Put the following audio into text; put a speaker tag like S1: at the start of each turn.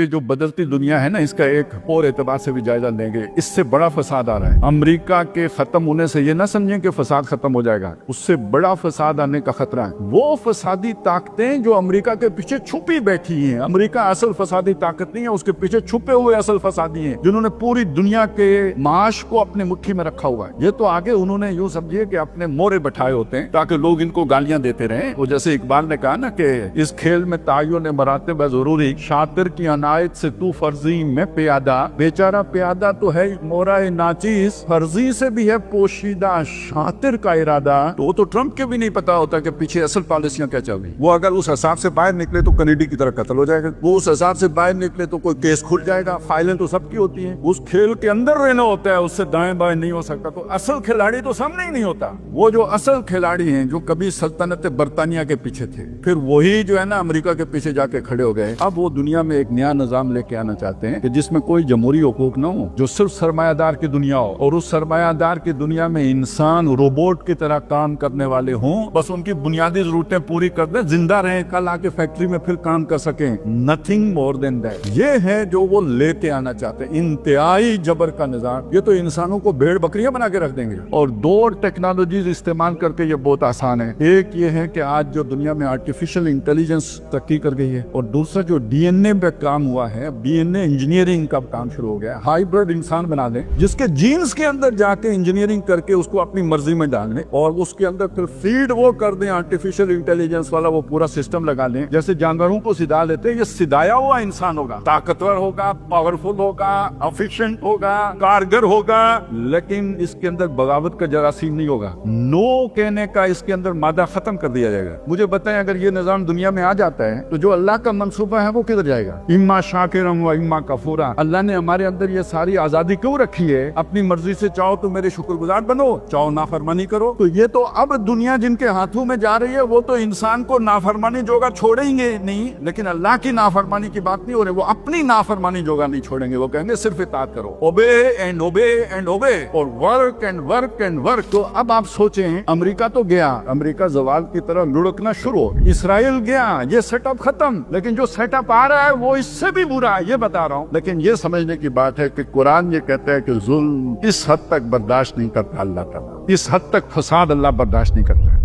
S1: ये जो बदलती दुनिया है ना, इसका एक और एतबार से भी जायजा लेंगे। इससे बड़ा फसाद आ रहा है। अमेरिका के खत्म होने से ये ना समझें कि फसाद खत्म हो जाएगा, उससे बड़ा फसाद आने का खतरा है। वो फसादी ताकतें जो अमेरिका के पीछे छुपी बैठी हैं, अमेरिका असल फसादी ताकत नहीं है, उसके पीछे छुपे हुए असल फसादी हैं, जिन्होंने पूरी दुनिया के माश को अपने मुट्ठी में रखा हुआ है। ये तो आगे उन्होंने यूं समझिए कि अपने मोरे बैठाए होते हैं ताकि लोग इनको गालियां देते रहे। वो जैसे इकबाल ने कहा ना कि इस खेल में ताइयों ने मराते जरूरी, शातिर की अनायत से तू फर्जी में प्यादा, बेचारा प्यादा तो है मोरा नाचीज, फर्जी से भी है पोशीदा शातिर का इरादा। तो ट्रम्प के भी नहीं पता होता कि पीछे असल पॉलिसियां क्या चल रही। वो अगर उस हिसाब से बाहर निकले तो कनेडी की तरह कत्ल हो जाएगा, वो उस हिसाब से बाहर निकले तो कोई केस खुल जाएगा। फाइलें तो सबकी होती हैं, उस खेल के अंदर रहना होता है, उससे दाएं बाएं नहीं हो सकता। तो असल खिलाड़ी तो सामने ही नहीं होता। वो जो असल खिलाड़ी हैं जो कभी सल्तनत बरतानिया के पीछे थे, फिर वही जो है ना अमेरिका के पीछे जाके खड़े हो गए। अब वो दुनिया में एक नया निजाम लेके आना चाहते हैं कि जिसमें कोई जमहूरी हुकूक ना हो, जो सिर्फ सरमायादार की दुनिया हो, और उस सरमायादार की दुनिया में इंसान रोबोट की तरह काम करने वाले हों, बस उनकी बुनियादी जरूरतें पूरी कर दें, जिंदा रहें, कल आके फैक्ट्री में फिर काम कर सकें। Nothing more than that. ये है जो वो लेके आना चाहते हैं, इंतहाई जबर का निजाम। ये तो इंसानों को भेड़ बकरियां बना के रख देंगे। और दो टेक्नोलॉजीज इस्तेमाल करके ये बहुत आसान है। एक ये है कि आज जो दुनिया में आर्टिफिशियल इंटेलिजेंस तरक्की कर गई है, और दूसरा जो डीएनए पे काम हुआ है, डीएनए इंजीनियरिंग का काम शुरू हो गया। हाइब्रिड इंसान बना दें जिसके जीन्स के अंदर जाके इंजीनियरिंग करके उसको अपनी मर्जी में डाल दें, और उसके अंदर फिर फीड वो कर दें आर्टिफिशियल इंटेलिजेंस वाला, वो पूरा सिस्टम लगा लें। जैसे जानवरों को सिधा लेते हैं, ये सिधाया हुआ इंसान होगा, ताकतवर होगा, पावरफुल होगा, एफिशिएंट होगा, कारगर होगा, लेकिन इसके अंदर बगावत का जरासीम नहीं होगा। नो कहने का इसके अंदर मादा खत्म कर दिया जाएगा। मुझे बताएं, अगर ये निजाम दुनिया में आ जाता है तो जो अल्लाह का मंसूबा है वो किधर जाएगा? इम्मा शाकिरम व इम्मा कफूरा। अल्लाह ने हमारे अंदर ये सारी आजादी क्यों रखी है? अपनी मर्जी से चाहो तो मेरे शुक्रगुजार बनो, चाहो नाफरमानी करो। तो ये तो अब दुनिया जिनके हाथों में जा रही है वो तो इंसान को नाफरमानी जोगा छोड़ेंगे नहीं, लेकिन अल्लाह की नाफरमानी की बात नहीं हो रही। वो अपनी नाफरमानी जोगा नहीं छोड़ेंगे, वो कहेंगे सिर्फ इताअत करो, ओबे एंड ओबे एंड ओबे, और work and work and work. तो अब आप सोचें, अमेरिका तो गया, अमेरिका जवाल की तरह लुढ़कना शुरू, इसराइल गया, ये सेटअप खत्म, लेकिन जो सेटअप आ रहा है वो इससे भी बुरा है, ये बता रहा हूं। लेकिन ये समझने की बात है कि कुरान ये कहता है कि जुल्म इस हद तक बर्दाश्त नहीं करता अल्लाह ताला, इस हद तक फसाद अल्लाह बर्दाश्त नहीं करता है।